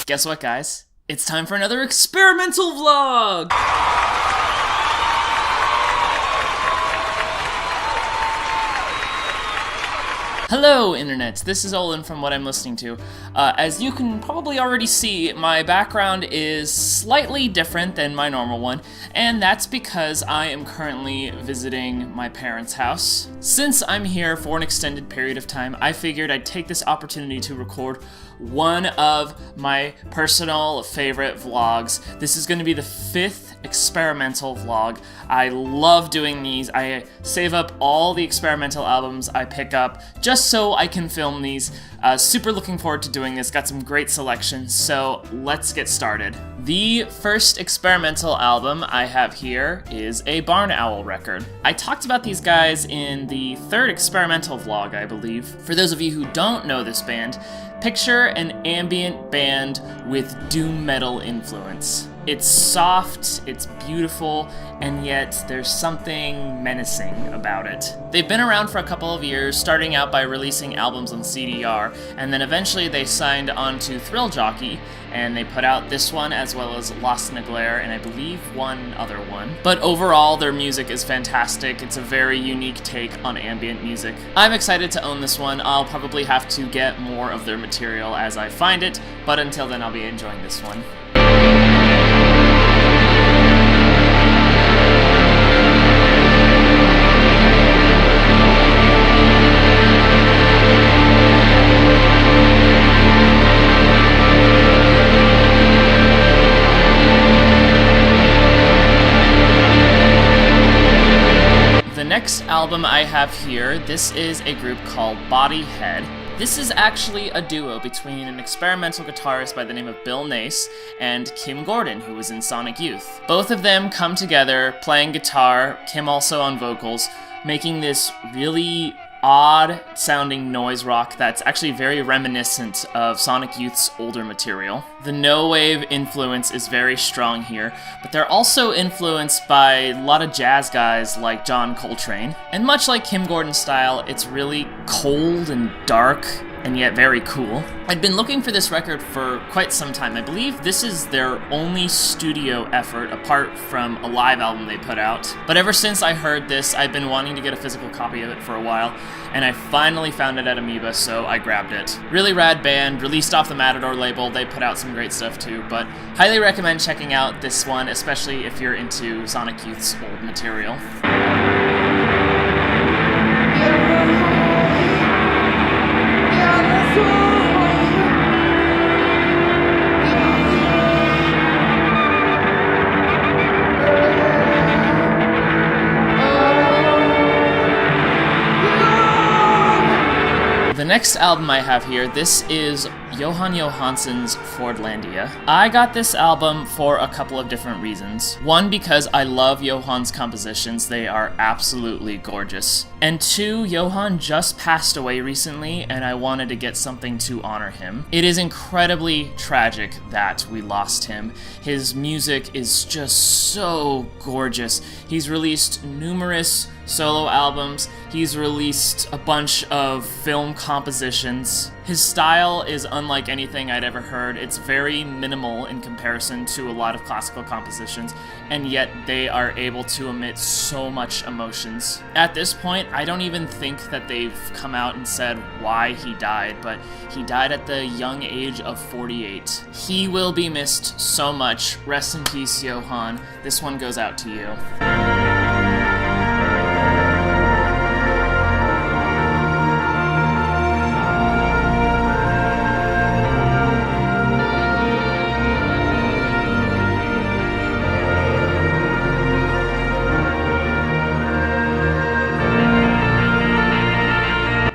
Guess what, guys? It's time for another experimental vlog! Hello, Internet. This is Olin from What I'm Listening To. As you can probably already see, my background is slightly different than my normal one, and that's because I am currently visiting my parents' house. Since I'm here for an extended period of time, I figured I'd take this opportunity to record one of my personal favorite vlogs. This is going to be the 5th experimental vlog. I love doing these. I save up all the experimental albums I pick up just so I can film these. Super looking forward to doing this. Got some great selections, so let's get started. The first experimental album I have here is a Barn Owl record. I talked about these guys in the 3rd experimental vlog, I believe. For those of you who don't know this band, picture an ambient band with doom metal influence. It's soft, it's beautiful, and yet there's something menacing about it. They've been around for a couple of years, starting out by releasing albums on CDR, and then eventually they signed on to Thrill Jockey, and they put out this one as well as Lost in a Glare, and I believe one other one. But overall, their music is fantastic. It's a very unique take on ambient music. I'm excited to own this one. I'll probably have to get more of their material as I find it, but until then I'll be enjoying this one. The next album I have here, this is a group called Body Head. This is actually a duo between an experimental guitarist by the name of Bill Nace and Kim Gordon, who was in Sonic Youth. Both of them come together playing guitar, Kim also on vocals, making this really odd sounding noise rock that's actually very reminiscent of Sonic Youth's older material. The no-wave influence is very strong here, but they're also influenced by a lot of jazz guys like John Coltrane. And much like Kim Gordon's style, it's really cold and dark, and yet very cool. I'd been looking for this record for quite some time. I believe this is their only studio effort apart from a live album they put out. But ever since I heard this, I've been wanting to get a physical copy of it for a while, and I finally found it at Amoeba, so I grabbed it. Really rad band, released off the Matador label. They put out some great stuff too, but highly recommend checking out this one, especially if you're into Sonic Youth's old material. The next album I have here, this is Johan Johansson's Fordlandia. I got this album for a couple of different reasons. One, because I love Johan's compositions, they are absolutely gorgeous. And two, Johan just passed away recently, and I wanted to get something to honor him. It is incredibly tragic that we lost him. His music is just so gorgeous. He's released numerous solo albums, he's released a bunch of film compositions. His style is unlike anything I'd ever heard. It's very minimal in comparison to a lot of classical compositions, and yet they are able to emit so much emotions. At this point, I don't even think that they've come out and said why he died, but he died at the young age of 48. He will be missed so much. Rest in peace, Johan. This one goes out to you.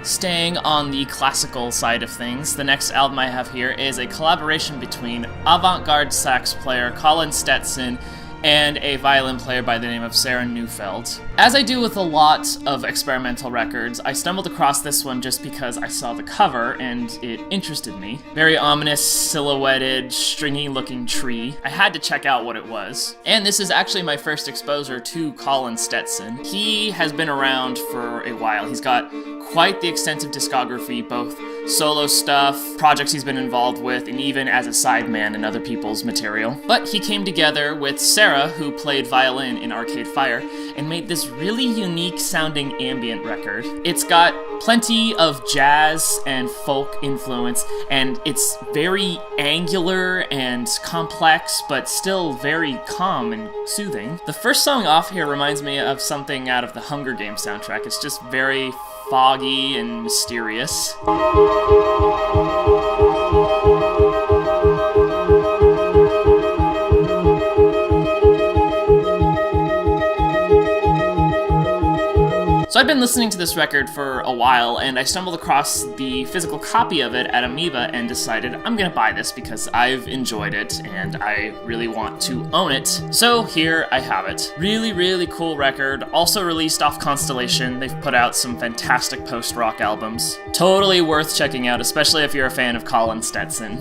Staying on the classical side of things, the next album I have here is a collaboration between avant-garde sax player Colin Stetson and a violin player by the name of Sarah Neufeld. As I do with a lot of experimental records, I stumbled across this one just because I saw the cover and it interested me. Very ominous, silhouetted, stringy-looking tree. I had to check out what it was. And this is actually my first exposure to Colin Stetson. He has been around for a while. He's got quite the extensive discography, both solo stuff, projects he's been involved with, and even as a sideman in other people's material. But he came together with Sarah, who played violin in Arcade Fire, and made this really unique sounding ambient record. It's got plenty of jazz and folk influence, and it's very angular and complex, but still very calm and soothing. The first song off here reminds me of something out of the Hunger Games soundtrack. It's just very foggy and mysterious. So I've been listening to this record for a while, and I stumbled across the physical copy of it at Amoeba and decided I'm gonna buy this because I've enjoyed it and I really want to own it. So here I have it. Really, really cool record. Also released off Constellation. They've put out some fantastic post-rock albums. Totally worth checking out, especially if you're a fan of Colin Stetson.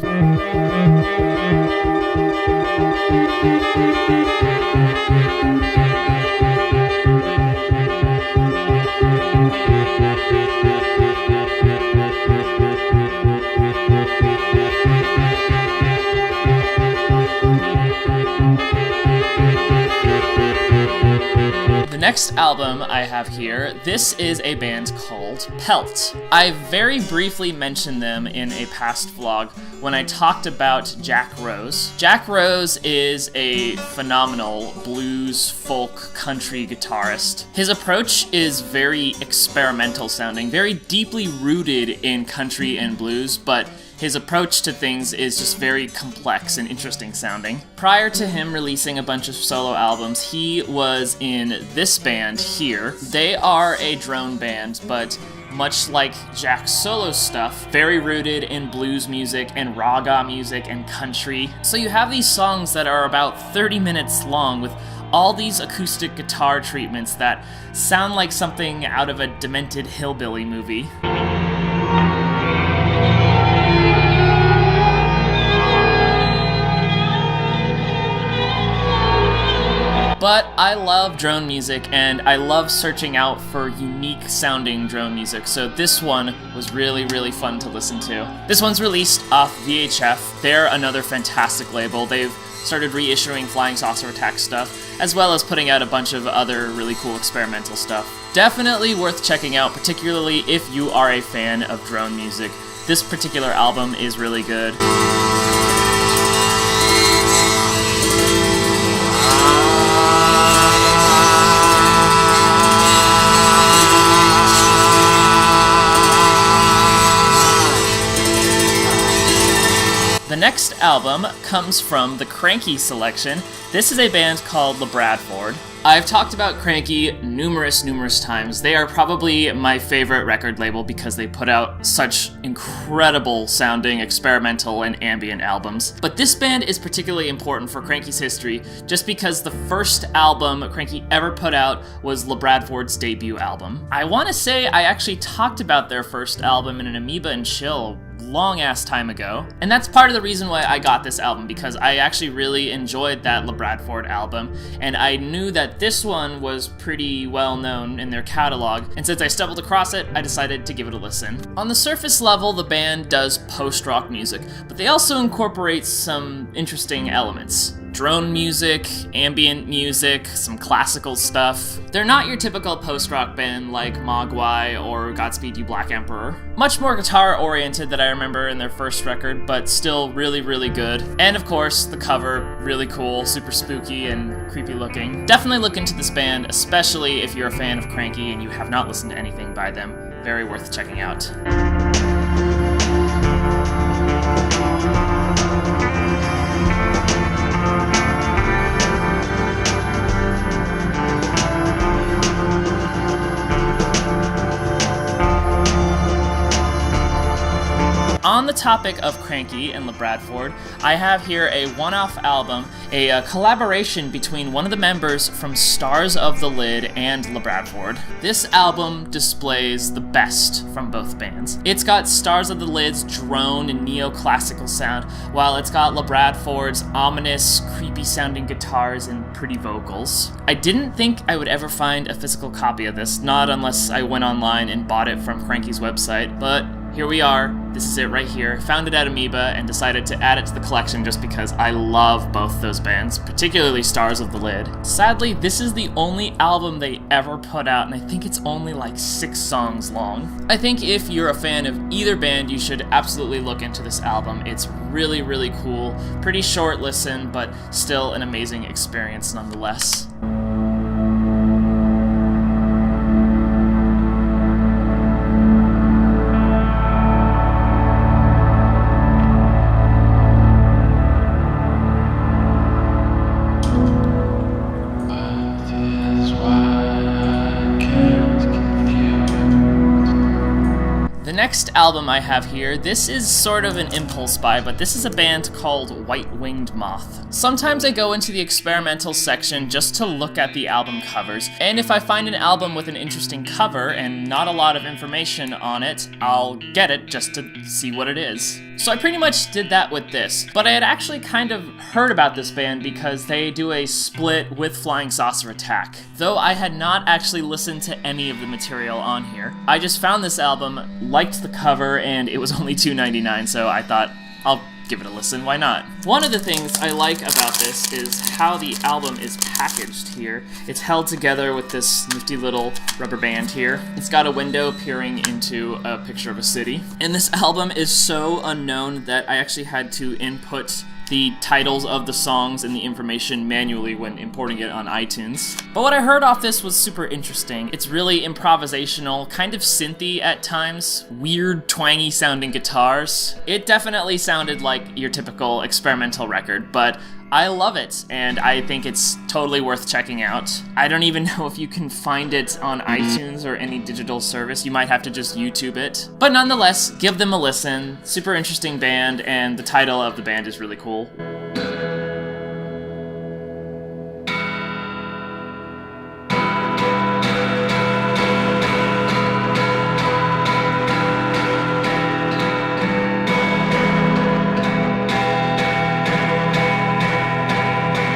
The next album I have here, this is a band called WILT. I very briefly mentioned them in a past vlog when I talked about Jack Rose. Jack Rose is a phenomenal blues, folk, country guitarist. His approach is very experimental sounding, very deeply rooted in country and blues, but his approach to things is just very complex and interesting sounding. Prior to him releasing a bunch of solo albums, he was in this band here. They are a drone band, but much like Jack's solo stuff, very rooted in blues music and raga music and country. So you have these songs that are about 30 minutes long with all these acoustic guitar treatments that sound like something out of a demented hillbilly movie. But I love drone music, and I love searching out for unique sounding drone music, so this one was really, really fun to listen to. This one's released off VHF. They're another fantastic label. They've started reissuing Flying Saucer Attack stuff, as well as putting out a bunch of other really cool experimental stuff. Definitely worth checking out, particularly if you are a fan of drone music. This particular album is really good. The next album comes from the Cranky selection. This is a band called LaBradford. I've talked about Cranky numerous times. They are probably my favorite record label because they put out such incredible sounding experimental and ambient albums. But this band is particularly important for Cranky's history just because the first album Cranky ever put out was LaBradford's debut album. I want to say I actually talked about their first album in an Amoeba and Chill long ass time ago. And that's part of the reason why I got this album, because I actually really enjoyed that LaBradford album, and I knew that this one was pretty well known in their catalog, and since I stumbled across it, I decided to give it a listen. On the surface level, the band does post-rock music, but they also incorporate some interesting elements. Drone music, ambient music, some classical stuff. They're not your typical post-rock band like Mogwai or Godspeed You Black Emperor. Much more guitar-oriented than I remember in their first record, but still really, really good. And of course, the cover, really cool, super spooky and creepy looking. Definitely look into this band, especially if you're a fan of Cranky and you have not listened to anything by them. Very worth checking out. On the topic of Cranky and LaBradford, I have here a one-off album, a collaboration between one of the members from Stars of the Lid and LaBradford. This album displays the best from both bands. It's got Stars of the Lid's drone and neoclassical sound, while it's got LaBradford's ominous, creepy-sounding guitars and pretty vocals. I didn't think I would ever find a physical copy of this, not unless I went online and bought it from Cranky's website, but here we are. This is it right here. Found it at Amoeba and decided to add it to the collection just because I love both those bands, particularly Stars of the Lid. Sadly, this is the only album they ever put out, and I think it's only like 6 songs long. I think if you're a fan of either band, you should absolutely look into this album. It's really, really cool. Pretty short listen, but still an amazing experience nonetheless. The next album I have here, this is sort of an impulse buy, but this is a band called White Winged Moth. Sometimes I go into the experimental section just to look at the album covers, and if I find an album with an interesting cover and not a lot of information on it, I'll get it just to see what it is. So I pretty much did that with this, but I had actually kind of heard about this band because they do a split with Flying Saucer Attack. Though I had not actually listened to any of the material on here. I just found this album, liked the cover, and it was only $2.99, so I thought, I'll give it a listen, why not? One of the things I like about this is how the album is packaged here. It's held together with this nifty little rubber band here. It's got a window peering into a picture of a city. And this album is so unknown that I actually had to input the titles of the songs and the information manually when importing it on iTunes. But what I heard off this was super interesting. It's really improvisational, kind of synthy at times, weird twangy sounding guitars. It definitely sounded like your typical experimental record, but I love it, and I think it's totally worth checking out. I don't even know if you can find it on iTunes or any digital service. You might have to just YouTube it. But nonetheless, give them a listen. Super interesting band, and the title of the band is really cool.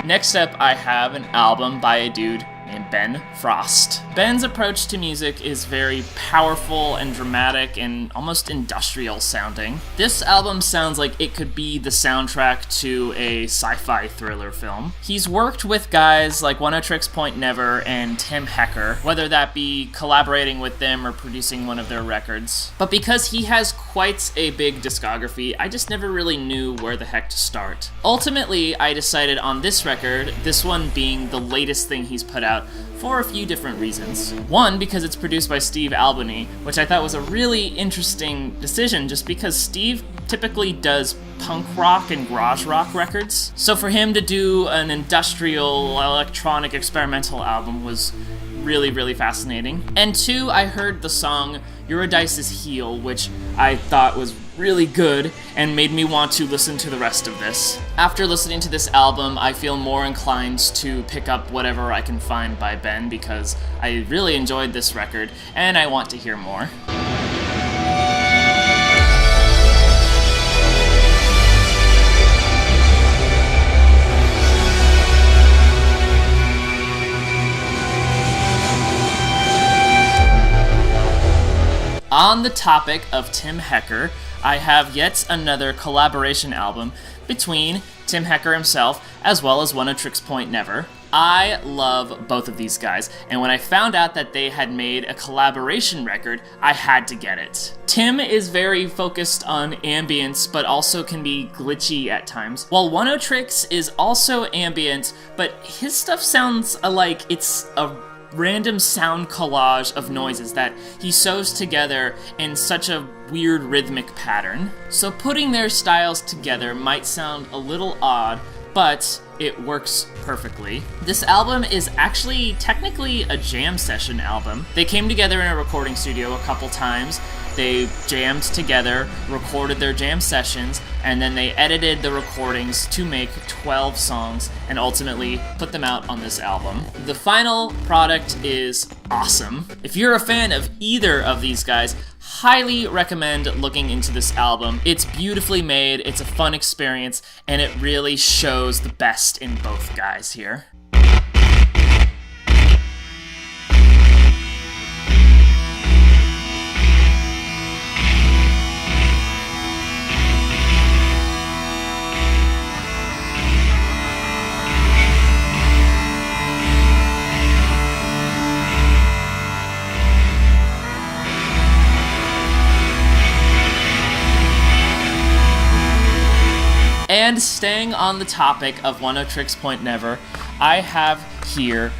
Next up, I have an album by a dude named Ben Frost. Ben's approach to music is very powerful and dramatic and almost industrial sounding. This album sounds like it could be the soundtrack to a sci-fi thriller film. He's worked with guys like One-O-Trix Point Never and Tim Hecker, whether that be collaborating with them or producing one of their records. But because he has quite a big discography, I just never really knew where the heck to start. Ultimately, I decided on this record, this one being the latest thing he's put out, for a few different reasons. One, because it's produced by Steve Albini, which I thought was a really interesting decision just because Steve typically does punk rock and garage rock records. So for him to do an industrial, electronic, experimental album was really, really fascinating. And two, I heard the song Eurydice's Heel, which I thought was really good and made me want to listen to the rest of this. After listening to this album, I feel more inclined to pick up whatever I can find by Ben because I really enjoyed this record and I want to hear more. On the topic of Tim Hecker, I have yet another collaboration album between Tim Hecker himself as well as One-O-Trix Point Never. I love both of these guys, and when I found out that they had made a collaboration record, I had to get it. Tim is very focused on ambience, but also can be glitchy at times, while One-O-Trix is also ambient, but his stuff sounds like it's a random sound collage of noises that he sews together in such a weird rhythmic pattern. So putting their styles together might sound a little odd, but it works perfectly. This album is actually technically a jam session album. They came together in a recording studio a couple times. They jammed together, recorded their jam sessions, and then they edited the recordings to make 12 songs and ultimately put them out on this album. The final product is awesome. If you're a fan of either of these guys, highly recommend looking into this album. It's beautifully made, it's a fun experience, and it really shows the best in both guys here. And staying on the topic of Oneohtrix Point Never, I have here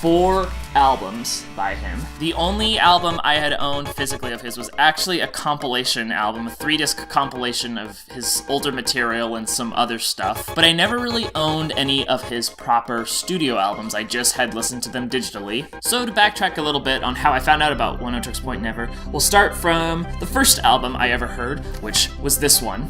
4 albums by him. The only album I had owned physically of his was actually a compilation album, a 3-disc compilation of his older material and some other stuff, but I never really owned any of his proper studio albums. I just had listened to them digitally. So to backtrack a little bit on how I found out about Oneohtrix Point Never, we'll start from the first album I ever heard, which was this one.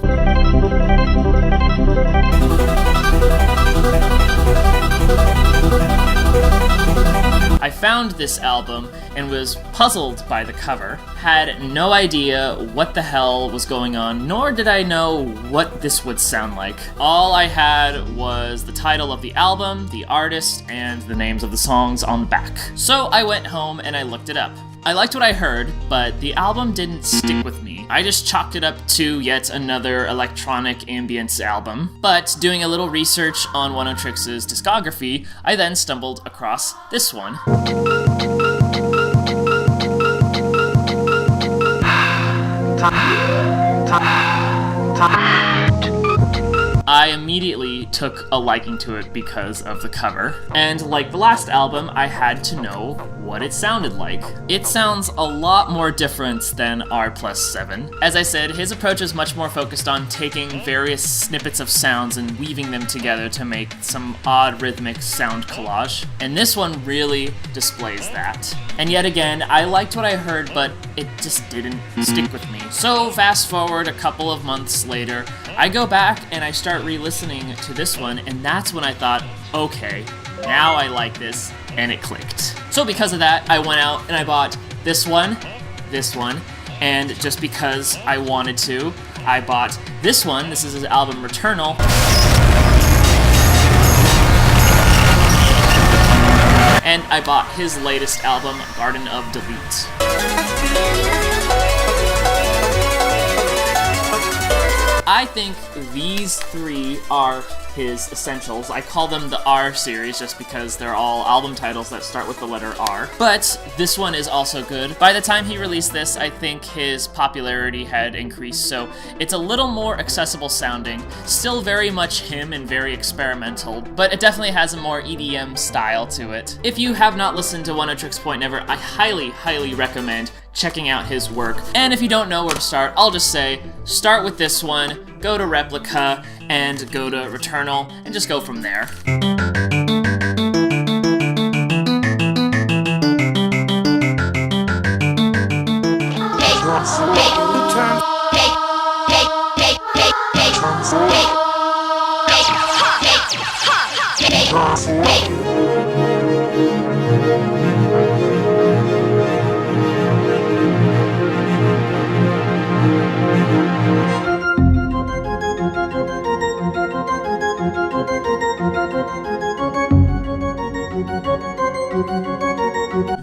I found this album and was puzzled by the cover, had no idea what the hell was going on, nor did I know what this would sound like. All I had was the title of the album, the artist, and the names of the songs on the back. So I went home and I looked it up. I liked what I heard, but the album didn't stick with me. I just chalked it up to yet another electronic ambience album. But doing a little research on Oneohtrix's discography, I then stumbled across this one. I immediately took a liking to it because of the cover, and like the last album, I had to know what it sounded like. It sounds a lot more different than R+7. As I said, his approach is much more focused on taking various snippets of sounds and weaving them together to make some odd rhythmic sound collage, and this one really displays that. And yet again, I liked what I heard, but it just didn't stick with me. So fast forward a couple of months later, I go back and I start re-listening to this one, and that's when I thought, okay, now I like this, and it clicked. So because of that, I went out and I bought this one, and just because I wanted to, I bought this one. This is his album Returnal. And I bought his latest album, Garden of Delete. I think these 3 are his essentials. I call them the R series just because they're all album titles that start with the letter R. But this one is also good. By the time he released this, I think his popularity had increased, so it's a little more accessible sounding. Still very much him and very experimental, but it definitely has a more EDM style to it. If you have not listened to Oneohtrix Point Never, I highly recommend checking out his work. And if you don't know where to start, I'll just say, start with this one, go to Replica, and go to Returnal, and just go from there.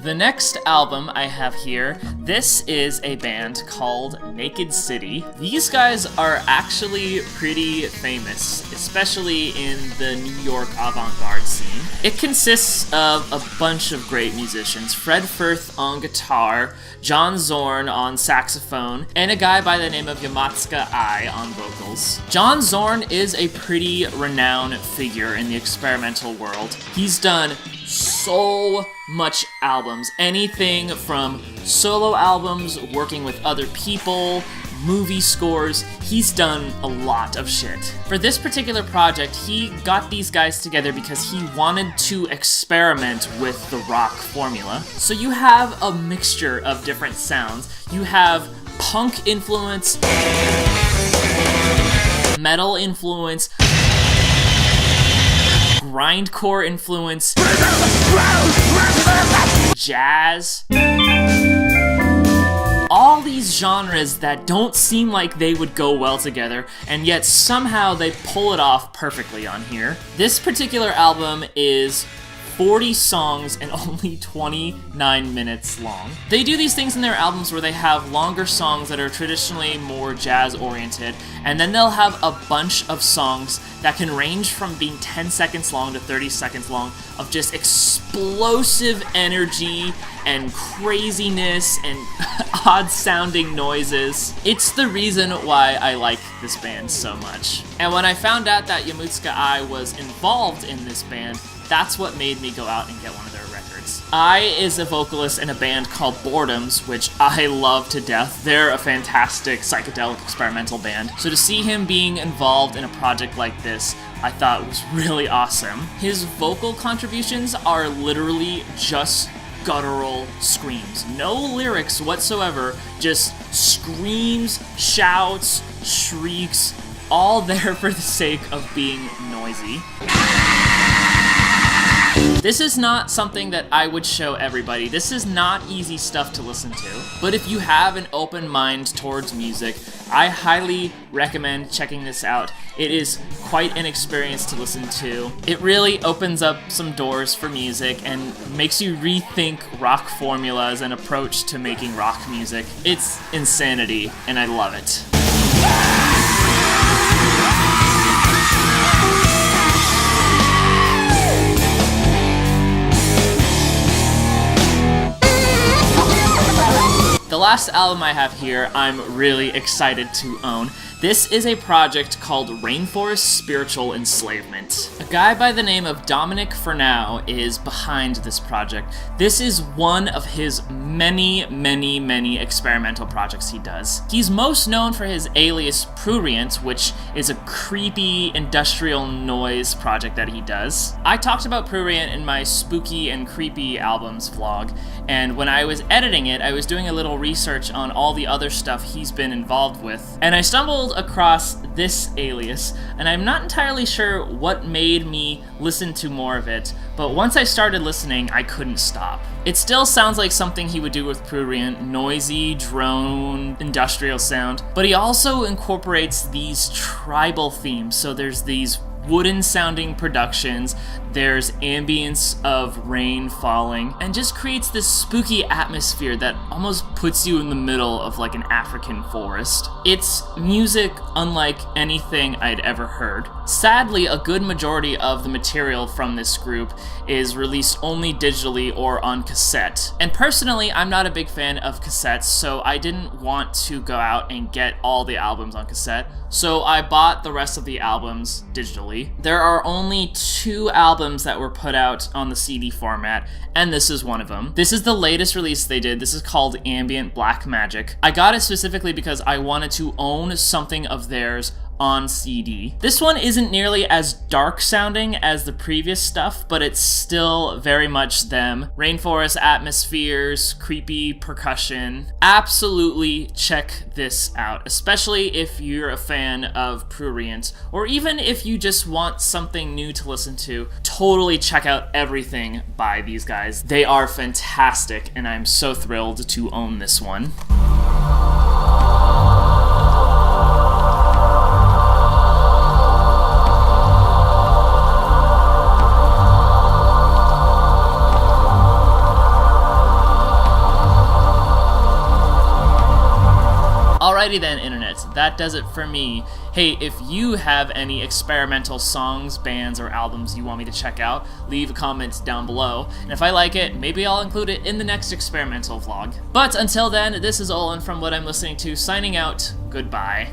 The next album I have here, this is a band called Naked City. These guys are actually pretty famous, especially in the New York avant-garde scene. It consists of a bunch of great musicians: Fred Firth on guitar, John Zorn on saxophone, and a guy by the name of Yamatsuka Ai on vocals. John Zorn is a pretty renowned figure in the experimental world. He's done so much albums, anything from solo albums, working with other people, movie scores. He's done a lot of shit. For this particular project, he got these guys together because he wanted to experiment with the rock formula. So you have a mixture of different sounds. You have punk influence, metal influence, grindcore influence, jazz. All these genres that don't seem like they would go well together, and yet somehow they pull it off perfectly on here. This particular album is 40 songs and only 29 minutes long. They do these things in their albums where they have longer songs that are traditionally more jazz-oriented, and then they'll have a bunch of songs that can range from being 10 seconds long to 30 seconds long of just explosive energy and craziness and odd-sounding noises. It's the reason why I like this band so much. And when I found out that Yamutsuka Ai was involved in this band, that's what made me go out and get one of their records. Ai is a vocalist in a band called Boredoms, which I love to death. They're a fantastic psychedelic experimental band. So to see him being involved in a project like this, I thought was really awesome. His vocal contributions are literally just guttural screams. No lyrics whatsoever, just screams, shouts, shrieks, all there for the sake of being noisy. This is not something that I would show everybody. This is not easy stuff to listen to. But if you have an open mind towards music, I highly recommend checking this out. It is quite an experience to listen to. It really opens up some doors for music and makes you rethink rock formulas and approach to making rock music. It's insanity, and I love it. The last album I have here, I'm really excited to own. This is a project called Rainforest Spiritual Enslavement. A guy by the name of Dominic Furnau is behind this project. This is one of his many experimental projects he does. He's most known for his alias Prurient, which is a creepy industrial noise project that he does. I talked about Prurient in my spooky and creepy albums vlog, and when I was editing it, I was doing a little research on all the other stuff he's been involved with, and I stumbled across this alias, and I'm not entirely sure what made me listen to more of it, but once I started listening, I couldn't stop. It still sounds like something he would do with Prurient, noisy, drone, industrial sound, but he also incorporates these tribal themes, so there's these wooden sounding productions, there's ambience of rain falling, and just creates this spooky atmosphere that almost puts you in the middle of like an African forest. It's music unlike anything I'd ever heard. Sadly, a good majority of the material from this group is released only digitally or on cassette. And personally, I'm not a big fan of cassettes, so I didn't want to go out and get all the albums on cassette, so I bought the rest of the albums digitally. There are only 2 albums that were put out on the CD format, and this is one of them. This is the latest release they did. This is called Ambient Black Magic. I got it specifically because I wanted to own something of theirs on CD. This one isn't nearly as dark sounding as the previous stuff, but it's still very much them. Rainforest atmospheres, creepy percussion. Absolutely check this out, especially if you're a fan of Prurient, or even if you just want something new to listen to. Totally check out everything by these guys. They are fantastic, and I'm so thrilled to own this one. Alrighty then, internet, that does it for me. Hey, if you have any experimental songs, bands, or albums you want me to check out, leave a comment down below, and if I like it, maybe I'll include it in the next experimental vlog. But until then, this is Olin from What I'm Listening To, signing out. Goodbye.